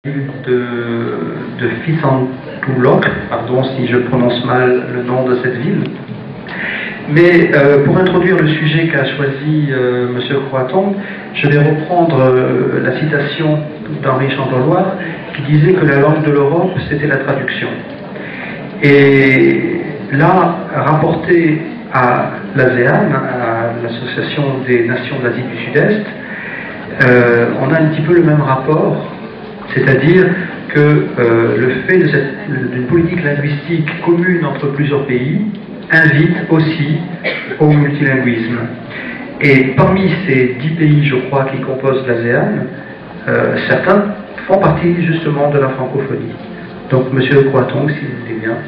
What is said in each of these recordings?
de Fithantouloc, pardon si je prononce mal le nom de cette ville. Mais pour introduire le sujet qu'a choisi M. Croaton, je vais reprendre la citation d'Henri Chanteloire qui disait que la langue de l'Europe, c'était la traduction. Et là, rapporté à l'ASEAN, à l'Association des Nations de l'Asie du Sud-Est, on a un petit peu le même rapport. C'est-à-dire que le fait d'une politique linguistique commune entre plusieurs pays invite aussi au multilinguisme. Et parmi ces 10 pays, je crois, qui composent l'ASEAN, certains font partie justement de la francophonie. Donc, Monsieur Croaton, si vous voulez bien.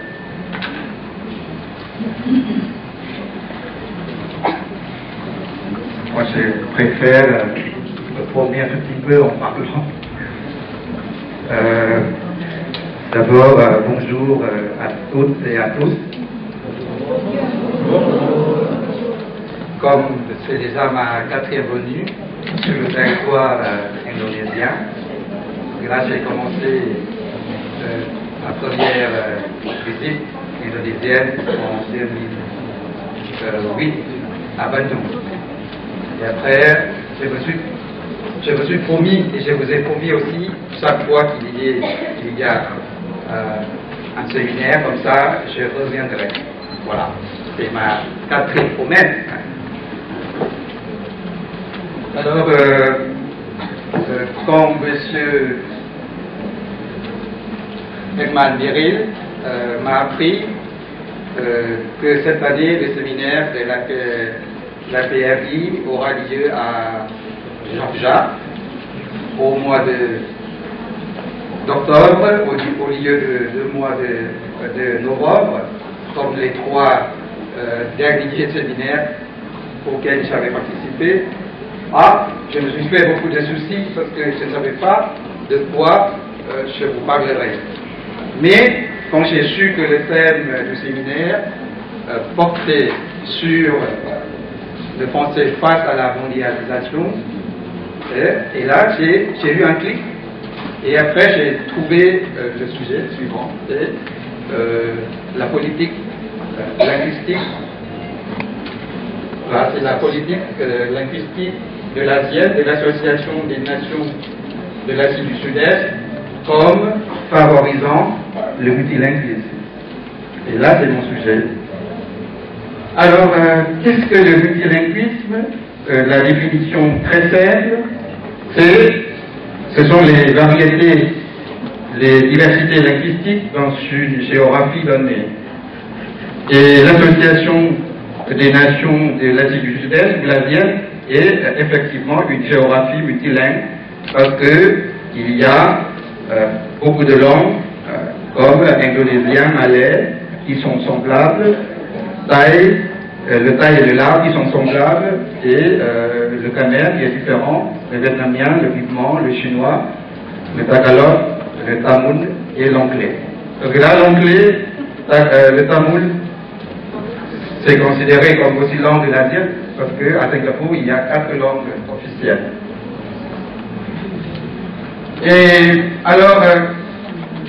Moi, je préfère me promener un petit peu en parlant. D'abord, bonjour à toutes et à tous. Comme c'est déjà ma 4e venue sur le territoire indonésien, là j'ai commencé ma première visite indonésienne en 2008 à Bandung. Et après, je me suis promis, et je vous ai promis aussi, chaque fois qu'il y a un séminaire comme ça, je reviendrai. Voilà, c'est ma 4e promesse. Alors, comme M. Herman Biril m'a appris que cette année, le séminaire de la PRI aura lieu à Georgia au mois d'octobre, au lieu du mois de novembre, comme les 3 derniers séminaires auxquels j'avais participé. Je me suis fait beaucoup de soucis parce que je ne savais pas de quoi je vous parlerai. Mais quand j'ai su que le thème du séminaire portait sur le français face à la mondialisation, et là j'ai eu un clic, et après j'ai trouvé le sujet suivant, c'est la politique linguistique. Là, c'est la politique linguistique de l'ASIEN, de l'Association des Nations de l'Asie du Sud-Est, comme favorisant le multilinguisme. Et là, c'est mon sujet. Alors, qu'est-ce que le multilinguisme? La définition très simple, ce sont les variétés, les diversités linguistiques dans une géographie donnée. Et l'Association des Nations de l'Asie du Sud-Est, l'ASIEN, est effectivement une géographie multilingue parce qu'il y a beaucoup de langues comme l'indonésien, malais, qui sont semblables, le thaï et le lao qui sont semblables, et le khmer qui est différent, le vietnamien, le birman, le chinois, le tagalog, le tamoul et l'anglais. Donc là, l'anglais, le tamoul, c'est considéré comme aussi langue de l'Asie, parce qu'à Singapour, il y a 4 langues officielles. Et alors,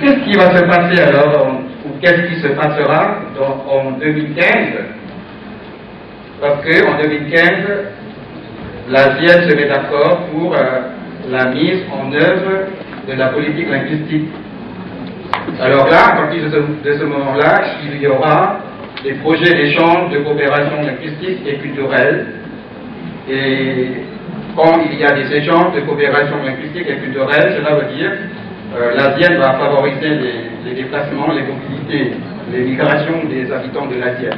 qu'est-ce qui va se passer alors, ou qu'est-ce qui se passera en 2015? Parce qu'en 2015, l'ASIEN se met d'accord pour la mise en œuvre de la politique linguistique. Alors là, à partir de ce moment-là, il y aura des projets d'échange, de coopération linguistique et culturelle. Et quand il y a des échanges de coopération linguistique et culturelle, cela veut dire l'ASIEN va favoriser les déplacements, les mobilités, les migrations des habitants de l'ASIEN.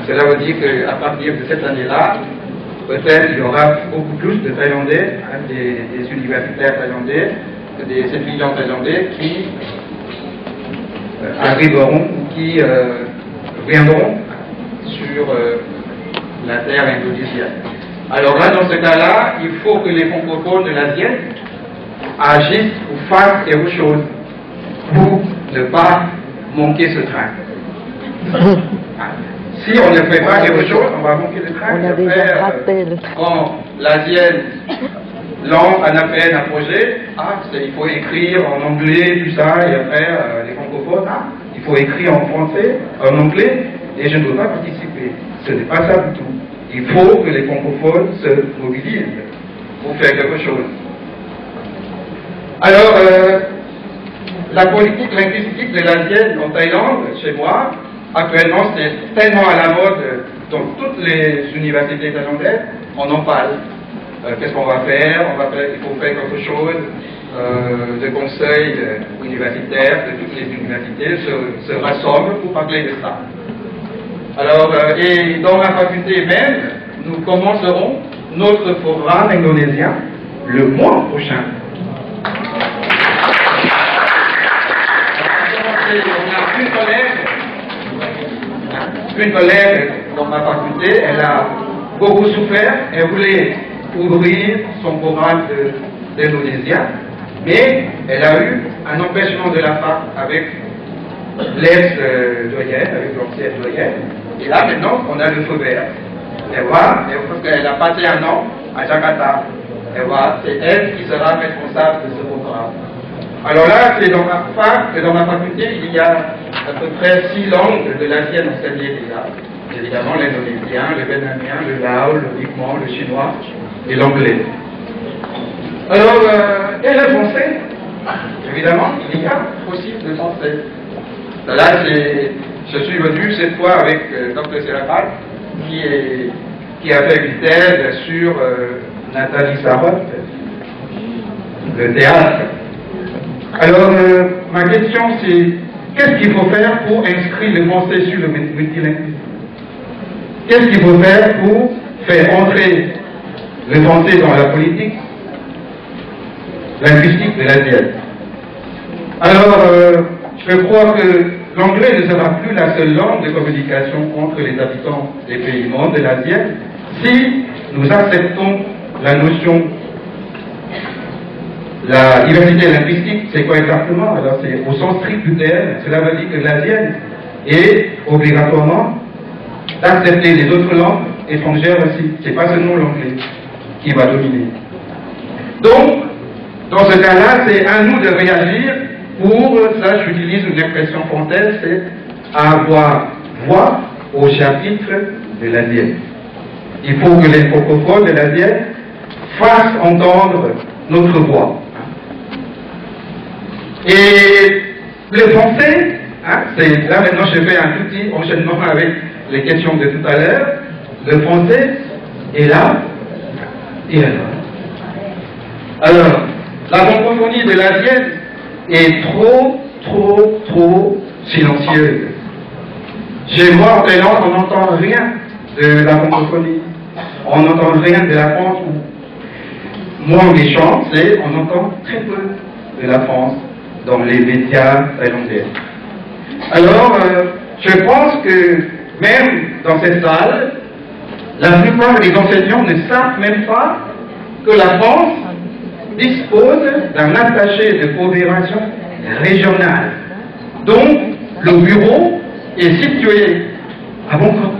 Cela veut dire qu'à partir de cette année-là, peut-être il y aura beaucoup plus de Thaïlandais, des universitaires thaïlandais, des étudiants thaïlandais qui arriveront, qui viendront sur la terre indonésienne. Alors là, dans ce cas-là, il faut que les francophones de l'ASIEN agissent ou fassent quelque chose pour ne pas manquer ce train. Si on ne fait pas quelque chose, on va manquer le train. On a déjà raté le train. Quand l'ASIEN lance un appel, un projet, il faut écrire en anglais, tout ça, et après, les francophones, il faut écrire en français, en anglais, et je ne veux pas participer. Ce n'est pas ça du tout. Il faut que les francophones se mobilisent pour faire quelque chose. Alors, la politique linguistique de l'Asienne en Thaïlande, chez moi, actuellement, c'est tellement à la mode dans toutes les universités thaïlandaises, on en parle. Qu'est-ce qu'on va faire? Il faut faire quelque chose. Le conseil universitaire de toutes les universités se rassemble pour parler de ça. Alors, et dans la faculté même, nous commencerons notre programme indonésien le mois prochain. On a une collègue dans ma faculté, elle a beaucoup souffert, elle voulait ouvrir son programme d'indonésien, mais elle a eu un empêchement de la fac avec l'ex-doyenne, avec l'ancienne doyenne, et là maintenant on a le feu vert. Elle voit, parce qu'elle a passé un an à Jakarta, elle voit, c'est elle qui sera responsable de ce programme. Alors là, c'est dans ma fac, et dans ma faculté, il y a à peu près 6 langues de l'Asienne enseignées déjà. Évidemment, l'indonésien, le vietnamien, le lao, le vikman, le chinois et l'anglais. Alors, et le français, évidemment, il y a aussi le français. Là, je suis venu cette fois avec Dr. Serapal, qui a fait une thèse sur Nathalie Sarraute, le théâtre. Alors, ma question c'est, qu'est-ce qu'il faut faire pour inscrire le français sur le multilinguisme? Qu'est-ce qu'il faut faire pour faire entrer le français dans la politique linguistique de l'Asienne? Alors, je crois que l'anglais ne sera plus la seule langue de communication entre les habitants des pays membres de l'Asienne si nous acceptons la notion. La diversité linguistique, c'est quoi exactement? Alors c'est au sens strict du terme, cela veut dire que l'Asienne est obligatoirement d'accepter les autres langues étrangères aussi. C'est pas seulement l'anglais qui va dominer. Donc, dans ce cas-là, c'est à nous de réagir pour, ça j'utilise une expression française, c'est avoir voix au chapitre de l'Asienne. Il faut que les francophones de l'Asienne fassent entendre notre voix. Et le français, là maintenant je fais un tout petit enchaînement avec les questions de tout à l'heure. Le français est là et alors. Alors, la francophonie de l'Asienne est trop silencieuse. Chez moi en Thaïlande, on n'entend rien de la francophonie. On n'entend rien de la France. Moins méchant, c'est on entend très peu de la France dans les médias thaïlandais. Alors, je pense que même dans cette salle, la plupart des enseignants ne savent même pas que la France dispose d'un attaché de coopération régionale. Donc, le bureau est situé à Bangkok.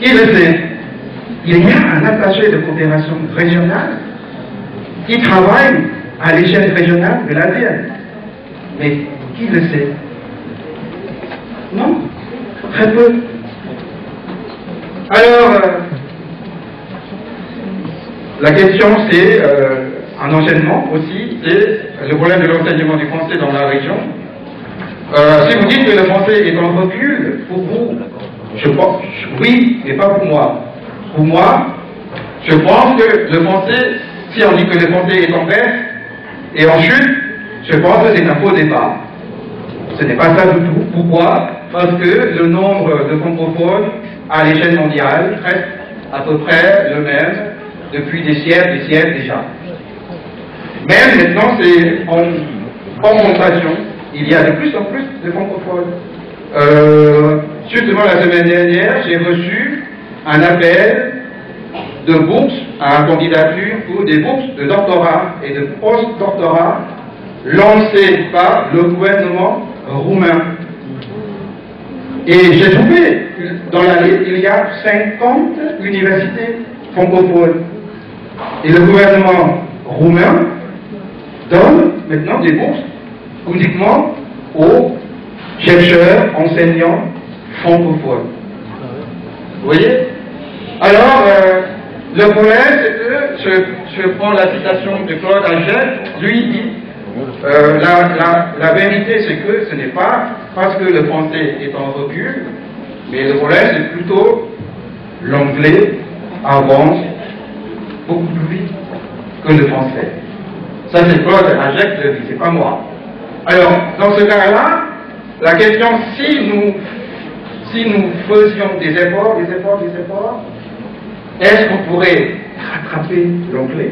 Qui le sait? Il y a un attaché de coopération régionale qui travaille à l'échelle régionale de l'Asienne. Mais qui le sait? Non, très peu. Alors, la question c'est un enchaînement aussi, c'est le problème de l'enseignement du français dans la région. Si vous dites que le français est en recul, pour vous, je pense, oui, mais pas pour moi. Pour moi, je pense que le français, si on dit que le français est en baisse et en chute, je pense que c'est un faux départ. Ce n'est pas ça du tout. Pourquoi? Parce que le nombre de francophones à l'échelle mondiale reste à peu près le même depuis des siècles déjà. Même maintenant, c'est en augmentation. Il y a de plus en plus de francophones. Justement, la semaine dernière, j'ai reçu un appel de bourses à candidature pour des bourses de doctorat et de post-doctorat lancées par le gouvernement roumain. Et j'ai trouvé, dans la liste, il y a 50 universités francophones. Et le gouvernement roumain donne maintenant des bourses uniquement aux chercheurs, enseignants francophones. Vous voyez? Alors, le problème, c'est que, je prends la citation de Claude Agel, lui dit, la vérité, c'est que ce n'est pas parce que le français est en recul, mais le problème, c'est plutôt l'anglais avance beaucoup plus vite que le français. Ça, c'est Claude Agel qui le dit, c'est pas moi. Alors, dans ce cas-là, la question, si nous faisions des efforts, est-ce qu'on pourrait rattraper l'anglais?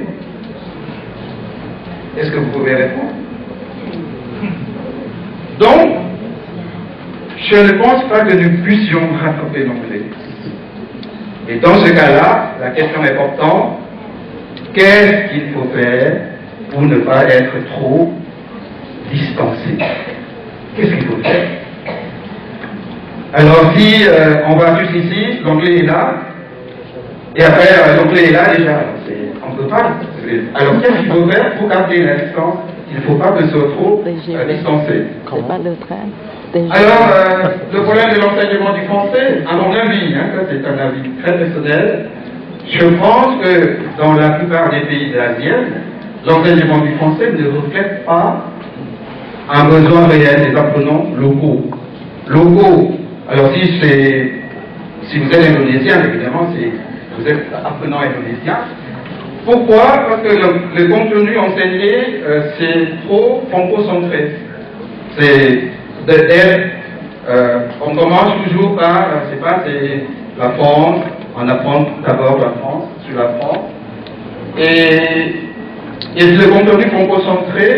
Est-ce que vous pouvez répondre? Donc, je ne pense pas que nous puissions rattraper l'anglais. Et dans ce cas-là, la question importante, qu'est-ce qu'il faut faire pour ne pas être trop distancé? Qu'est-ce qu'il faut faire? Alors si on va juste ici, l'anglais est là, et après l'anglais est là déjà, on ne peut pas. Alors qu'est-ce qu'il faut faire pour garder la distance? Il ne faut pas que ce soit trop distancé. Alors, le problème de l'enseignement du français, à mon avis, ça c'est un avis très personnel, je pense que dans la plupart des pays de l'Asie, l'enseignement du français ne reflète pas un besoin réel des apprenants locaux. Alors si vous êtes indonésien, évidemment, vous êtes apprenant indonésien. Pourquoi? Parce que le contenu enseigné, c'est trop franco-centré. On commence toujours par, c'est la France, on apprend d'abord la France, sur la France. Et le contenu franco-centré,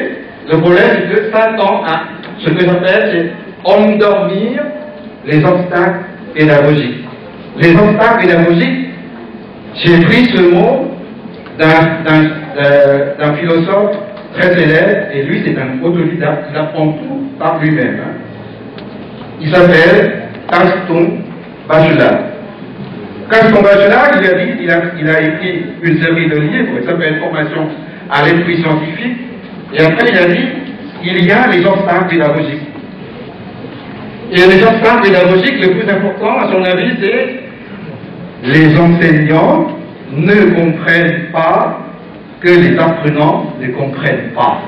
le problème c'est que ça tend à, ce que j'appelle, c'est endormir les obstacles pédagogiques. Les obstacles pédagogiques, j'ai pris ce mot d'un philosophe très célèbre, et lui c'est un autodidacte, il apprend tout par lui-même. Il s'appelle Gaston Bachelard. Gaston Bachelard, il a écrit une série de livres, il s'appelle Formation à l'esprit scientifique, et après il a dit, il y a les obstacles pédagogiques. Et les obstacles pédagogiques, le plus important, à son avis, c'est les enseignants ne comprennent pas que les apprenants ne comprennent pas.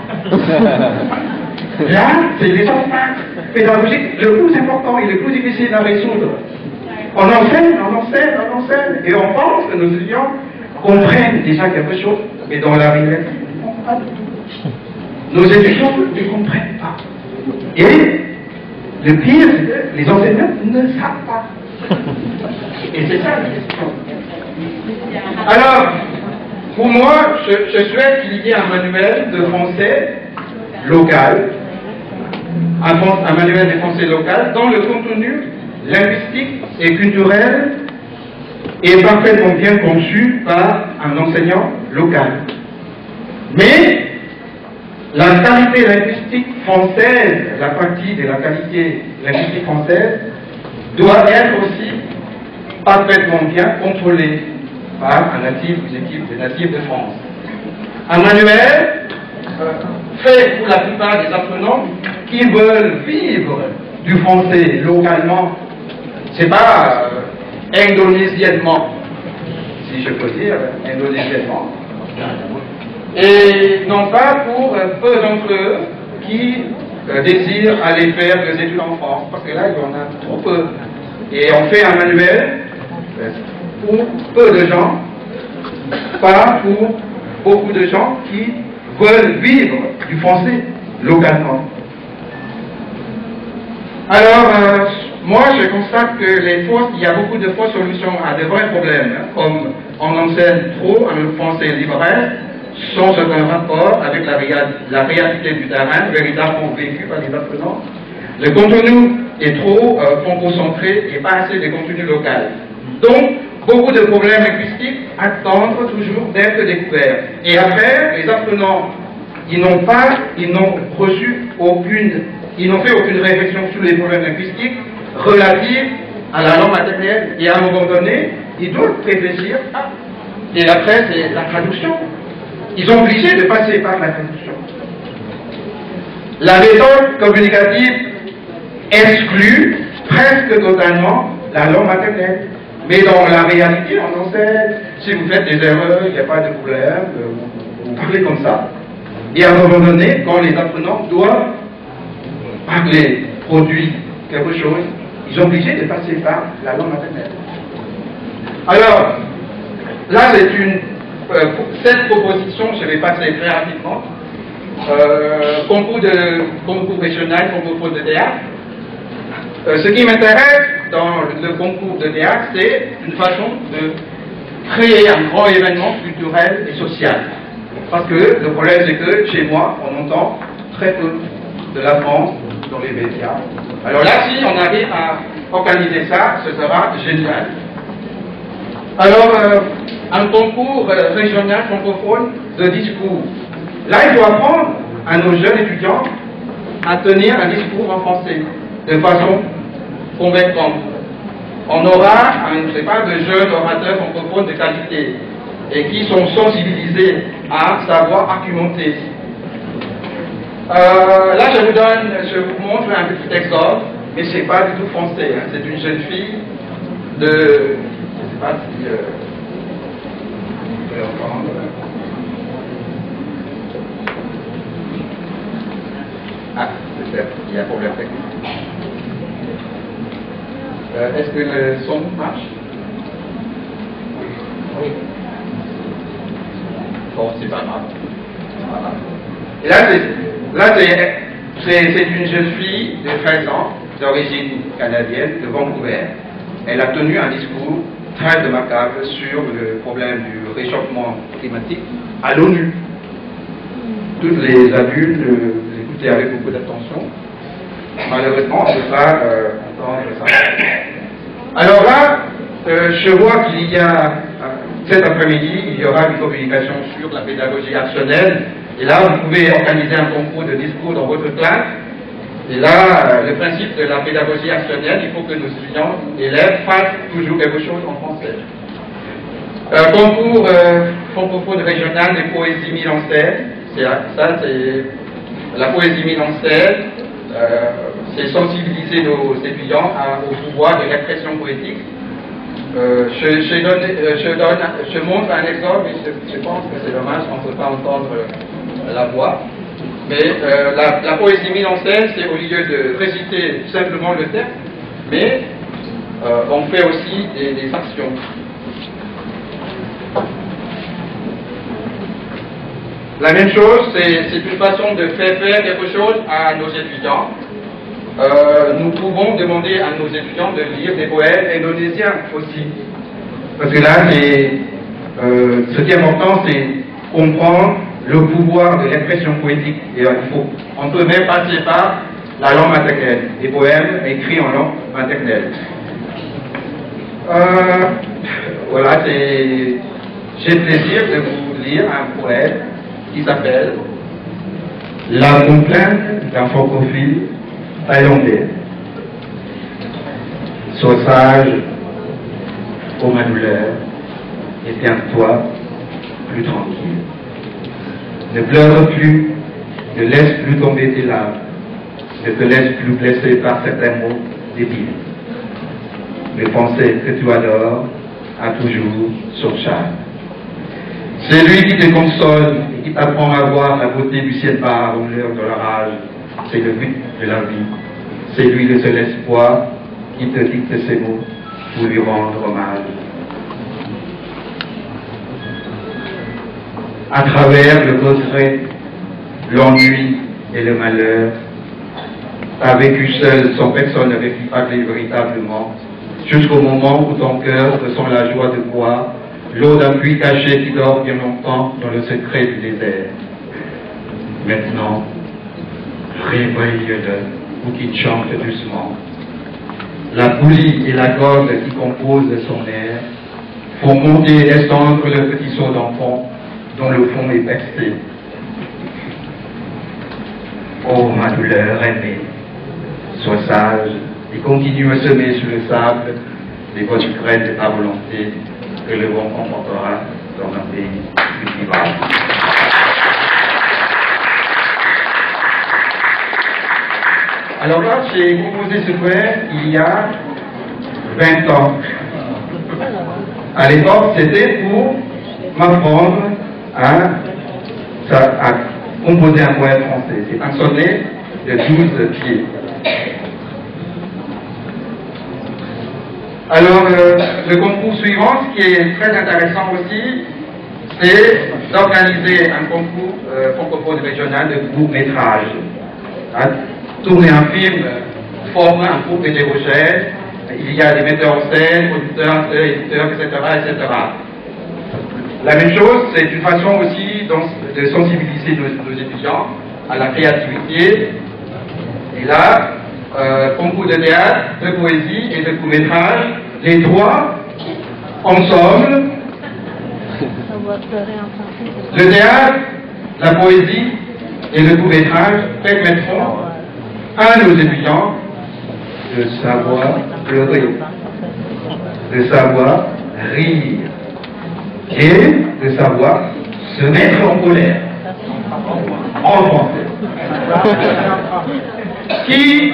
Là, c'est les obstacles pédagogiques le plus important et le plus difficile à résoudre. On enseigne, et on pense que nos étudiants comprennent déjà quelque chose, mais dans la réalité, ils ne comprennent pas du tout. Nos étudiants ne comprennent pas. Et le pire, c'est que les enseignants ne savent pas. Et c'est ça la question. Alors, pour moi, je souhaite qu'il y ait un manuel de français local, un manuel de français local, dont le contenu linguistique et culturel est parfaitement bien conçu par un enseignant local. Mais la qualité linguistique française, la partie de la qualité linguistique française, doit être aussi parfaitement bien contrôlée par un natif ou une équipe de natifs de France. Un manuel fait pour la plupart des apprenants qui veulent vivre du français localement, c'est pas indonésiennement, si je peux dire, indonésiennement. Et non pas pour peu d'entre eux qui désirent aller faire des études en France, parce que là, il y en a trop peu. Et on fait un manuel pour peu de gens, pas pour beaucoup de gens qui veulent vivre du français localement. Alors, moi, je constate que il y a beaucoup de fausses solutions à de vrais problèmes, comme on enseigne trop un français littéraire, sans aucun rapport avec la réalité du terrain, véritablement vécu par les apprenants. Le contenu est trop franco-centré et pas assez de contenu local. Donc, beaucoup de problèmes linguistiques attendent toujours d'être découverts. Et après, les apprenants, ils n'ont fait aucune réflexion sur les problèmes linguistiques relatifs à la langue maternelle. Et à un moment donné, ils doivent réfléchir, Et après, c'est la traduction. Ils sont obligés de passer par la traduction. La méthode communicative exclut presque totalement la langue maternelle. Mais dans la réalité, on enseigne, si vous faites des erreurs, il n'y a pas de problème, vous parlez comme ça. Et à un moment donné, quand les apprenants doivent parler, produire quelque chose, ils sont obligés de passer par la langue maternelle. Alors, là, c'est cette proposition, je vais passer très rapidement. Concours régional, concours de théâtre. Ce qui m'intéresse dans le concours de théâtre, c'est une façon de créer un grand événement culturel et social. Parce que le problème, c'est que chez moi, on entend très peu de la France dans les médias. Alors là, si on arrive à organiser ça, ce sera génial. Alors, un concours régional francophone de discours. Là, il faut apprendre à nos jeunes étudiants à tenir un discours en français de façon convaincante. On aura, je ne sais pas, de jeunes orateurs francophones de qualité et qui sont sensibilisés à savoir argumenter. Là, je vous montre un petit exemple, mais ce n'est pas du tout français. Hein. C'est une jeune fille de, je ne sais pas si vous pouvez entendre. Ah, peut-être, il y a un problème technique. Est-ce que le son marche? Oui. Bon, c'est pas grave. Voilà. Et là, c'est une jeune fille de 13 ans, d'origine canadienne, de Vancouver. Elle a tenu un discours très remarquable sur le problème du réchauffement climatique à l'ONU. Tous les adultes l'écoutaient avec beaucoup d'attention. Malheureusement, on ne peut pas entendre ça. Alors là, je vois qu'il y a, cet après-midi, il y aura une communication sur la pédagogie actionnelle. Et là, vous pouvez organiser un concours de discours dans votre classe. Et là, le principe de la pédagogie actionnelle, il faut que nos étudiants, élèves, fassent toujours quelque chose en français. Concours francophone régional de poésie mise en scène. Ça, c'est la poésie mise en scène. C'est sensibiliser nos étudiants au pouvoir de l'expression poétique. Je montre un exemple, mais je pense que c'est dommage qu'on ne peut pas entendre la voix. Mais la poésie mise en scène, c'est au lieu de réciter simplement le texte, mais on fait aussi des actions. La même chose, c'est une façon de faire quelque chose à nos étudiants. Nous pouvons demander à nos étudiants de lire des poèmes indonésiens aussi. Parce que là, ce qui est important, c'est comprendre le pouvoir de l'expression poétique. Et on peut même passer par la langue maternelle, des poèmes écrits en langue maternelle. Voilà, j'ai le plaisir de vous lire un poème qui s'appelle « La complainte d'un francophile thaïlandais. Sois sage, ô ma douleur, et tiens-toi plus tranquille. Ne pleure plus, ne laisse plus tomber tes larmes, ne te laisse plus blesser par certains mots débiles. Le pensée que tu adores a toujours son charme. C'est lui qui te console et qui t'apprend à voir la beauté du ciel bas au l'heure de l'orage. C'est le but de la vie. C'est lui le seul espoir qui te dicte ces mots pour lui rendre hommage. À travers le regret, l'ennui et le malheur, tu as vécu seul, sans personne avec qui parler véritablement, jusqu'au moment où ton cœur ressent la joie de boire l'eau d'un puits caché qui dort bien longtemps dans le secret du désert. Maintenant, réveille-le ou qu'il chante doucement. La poulie et la corde qui composent son air font monter et descendre le petit seau d'enfant dont le fond est percé. Oh ma douleur aimée, sois sage et continue à semer sur le sable les bonnes graines de ta volonté que le vent emportera dans un pays multilingue. Alors là, j'ai composé ce poème il y a 20 ans. À l'époque, c'était pour m'apprendre à composer un poème français. C'est un sonnet de 12 pieds. Alors, le concours suivant, ce qui est très intéressant aussi, c'est d'organiser un concours francophone régional de court-métrage. Tourner un film forme un groupe hétérogène, il y a des metteurs en scène, producteurs, éditeurs, etc., etc. La même chose, c'est une façon aussi de sensibiliser nos étudiants à la créativité. Et là, concours de théâtre, de poésie et de court-métrage, les trois, ensemble, le théâtre, la poésie et le court-métrage permettront à nos étudiants de savoir pleurer, de savoir rire et de savoir se mettre en colère en français. Qui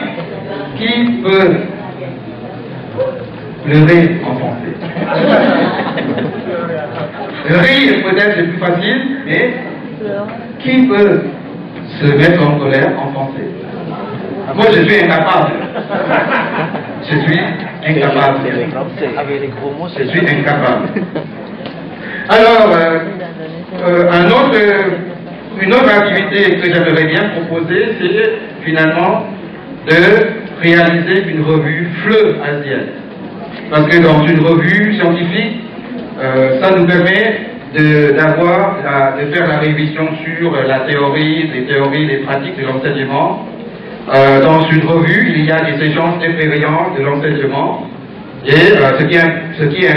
peut pleurer en français? Rire peut-être c'est plus facile, mais qui peut se mettre en colère en français? Moi, je suis incapable. Je suis incapable. Je suis incapable. Alors, une autre activité que j'aimerais bien proposer, c'est finalement de réaliser une revue FLE asienne. Parce que dans une revue scientifique, ça nous permet de faire la révision sur la théorie, les pratiques de l'enseignement. Dans une revue, il y a des échanges d'expériences de l'enseignement. Et ce qui est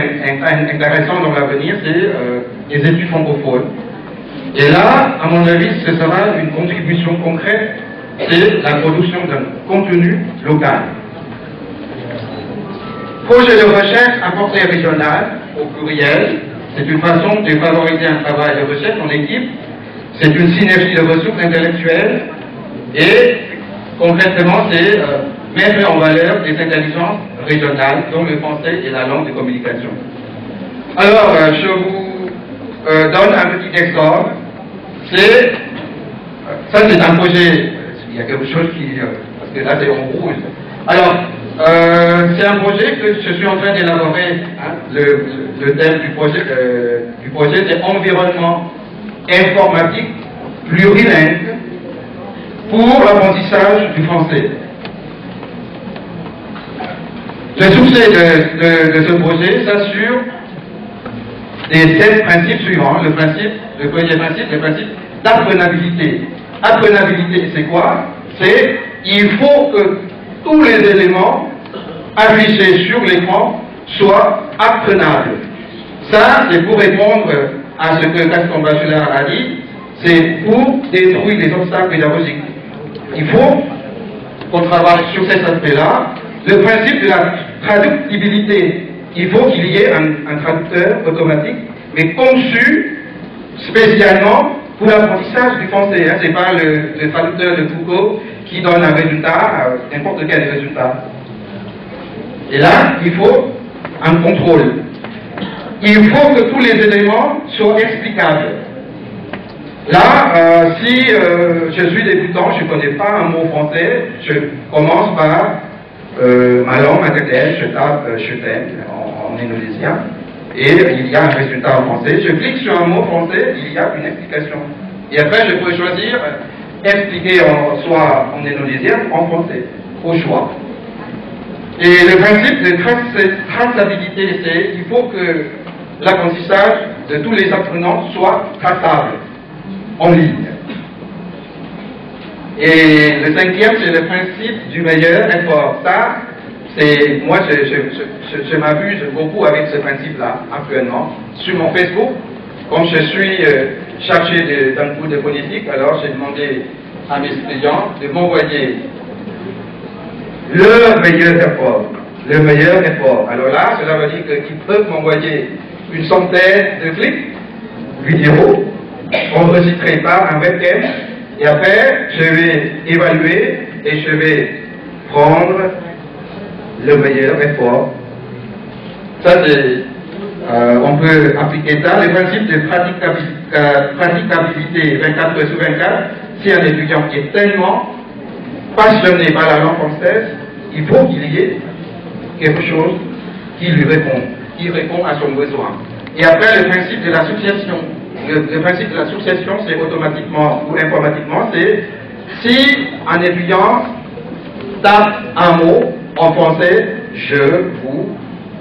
intéressant dans l'avenir, c'est les études francophones. Et là, à mon avis, ce sera une contribution concrète, c'est la production d'un contenu local. Projet de recherche à portée régionale, au pluriel, c'est une façon de favoriser un travail de recherche en équipe, c'est une synergie de ressources intellectuelles, et concrètement, c'est mettre en valeur des intelligences régionales, dont le français est la langue de communication. Alors, je vous donne un petit exemple. Ça c'est un projet, il y a quelque chose qui, parce que là c'est en rouge. Alors, c'est un projet que je suis en train d'élaborer. Hein. Le thème du projet c'est environnement informatique plurilingue pour l'apprentissage du français. Le succès de ce projet s'assure des 7 principes suivants. Le premier principe, le principe d'apprenabilité. Apprenabilité, c'est quoi? C'est il faut que tous les éléments affichés sur l'écran soient apprenables. Ça, c'est pour répondre à ce que Gaston Bachelard a dit, c'est pour détruire les obstacles pédagogiques. Il faut qu'on travaille sur cet aspect-là. Le principe de la traductibilité, il faut qu'il y ait un traducteur automatique, mais conçu spécialement pour l'apprentissage du français. Hein. Ce n'est pas le traducteur de Foucault qui donne un résultat, n'importe quel résultat. Et là, il faut un contrôle. Il faut que tous les éléments soient explicables. Là, si je suis débutant, je ne connais pas un mot français, je commence par ma langue maternelle, je tape je t'aime en indonésien, et il y a un résultat en français. Je clique sur un mot français, il y a une explication. Et après, je peux choisir expliquer soit en indonésien ou en français, au choix. Et le principe de traçabilité, c'est qu'il faut que l'apprentissage de tous les apprenants soit traçable en ligne. Et le 5e, c'est le principe du meilleur effort. Ça, c'est moi, je m'abuse beaucoup avec ce principe-là actuellement. Sur mon Facebook, comme je suis chargé d'un cours de politique, alors j'ai demandé à mes étudiants de m'envoyer le meilleur effort. Le meilleur effort. Alors là, cela veut dire qu'ils peuvent m'envoyer une centaine de clics vidéo enregistrée par un webcam, et après je vais évaluer et je vais prendre le meilleur effort. Ça c'est, on peut appliquer ça, le principe de praticabilité 24 heures sur 24. Si un étudiant est tellement passionné par la langue française, il faut qu'il y ait quelque chose qui lui répond, qui répond à son besoin. Et après, le principe de l'association. Le principe de l'association, c'est automatiquement ou informatiquement, c'est si un étudiant tape un mot en français, je, vous,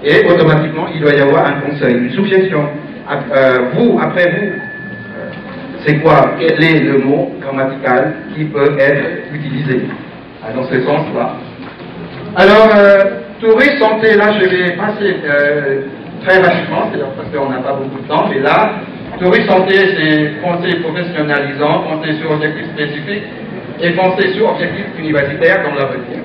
et automatiquement, il doit y avoir un conseil, une association. Vous, après vous, c'est quoi? Quel est le mot grammatical qui peut être utilisé dans ce sens-là? Alors, tourisme santé, là, je vais passer très rapidement, c'est parce qu'on n'a pas beaucoup de temps, mais là, tourisme santé, c'est français professionnalisant, français sur objectif spécifique et français sur objectif universitaire dans l'avenir.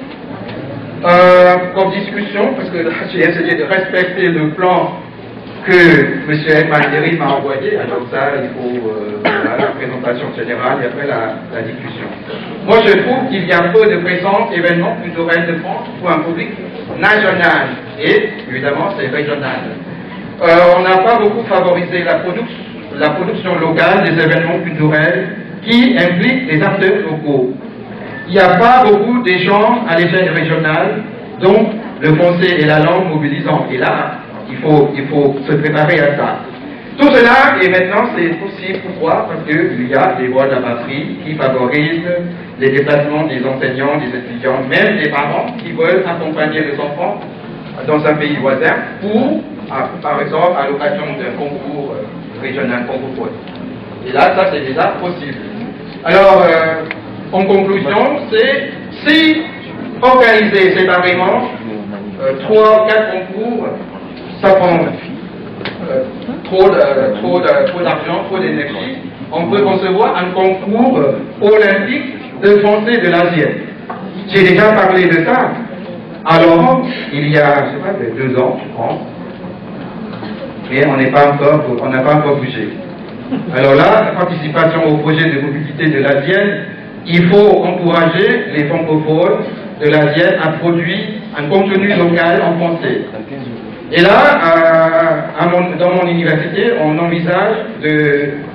Comme discussion, parce que là, j'ai essayé de respecter le plan que M. Edmanderi m'a envoyé, alors ça, il faut voilà, la présentation générale et après la discussion. Moi, je trouve qu'il y a peu de présence événements culturels de France pour un public national et, évidemment, c'est régional. On n'a pas beaucoup favorisé la production locale des événements culturels qui impliquent des acteurs locaux. Il n'y a pas beaucoup d'échanges à l'échelle régionale, donc le français est la langue mobilisante. Et là, il faut se préparer à ça. Tout cela, et maintenant, c'est possible. Pourquoi? Parce qu'il y a des voies de la patrie qui favorisent les déplacements des enseignants, des étudiants, même des parents qui veulent accompagner les enfants dans un pays voisin pour, par exemple, à l'occasion d'un concours régional francophone. Et là, ça, c'est déjà possible. Alors, en conclusion, c'est si organiser séparément 3 ou 4 concours, ça prend trop d'argent, trop d'énergie. On peut concevoir un concours olympique de français de l'Asie. J'ai déjà parlé de ça. Alors, il y a, je sais pas, 2 ans, je pense, mais on n'a pas encore bougé. Alors là, la participation au projet de mobilité de l'Asienne, il faut encourager les francophones de l'Asienne à produire un contenu local en français. Et là, dans mon université, on envisage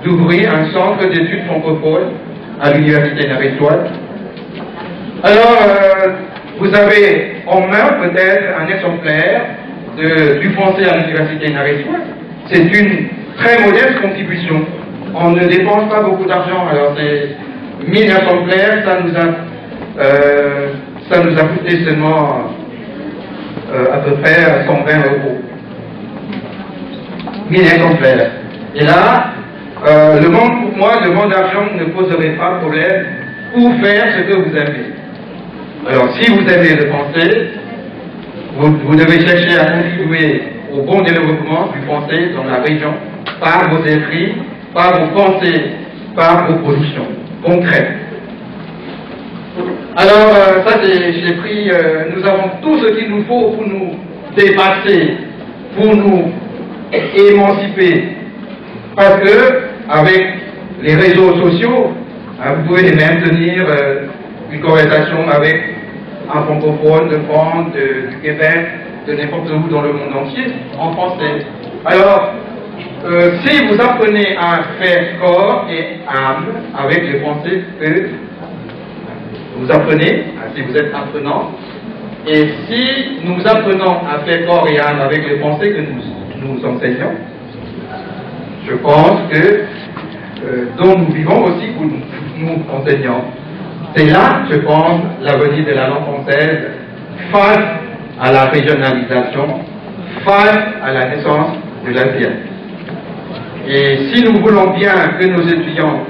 d'ouvrir un centre d'études francophones à l'université narétoise. Alors, vous avez en main peut-être un exemplaire du français à l'université narétoise. C'est une très modeste contribution. On ne dépense pas beaucoup d'argent. Alors, c'est 1000 exemplaires, ça nous a coûté seulement à peu près 120 €. 1000 exemplaires. Et là, pour moi, le manque d'argent ne poserait pas de problème pour faire ce que vous aimez. Alors, si vous aimez le français, vous devez chercher à contribuer au bon développement du français dans la région par vos écrits, par vos pensées, par vos productions concrètes. Alors, ça, j'ai pris, nous avons tout ce qu'il nous faut pour nous dépasser, pour nous émanciper. Parce que, avec les réseaux sociaux, vous pouvez même tenir une conversation avec un francophone de France, du Québec, de n'importe où dans le monde entier, en français. Alors, si vous apprenez à faire corps et âme avec les Français, vous apprenez, si vous êtes apprenant, et si nous apprenons à faire corps et âme avec les Français que nous enseignons, je pense que dont nous vivons aussi pour nous enseignants. C'est là, je pense, l'avenir de la langue française face à la régionalisation, face à la naissance de l'Asie. Et si nous voulons bien que nos étudiants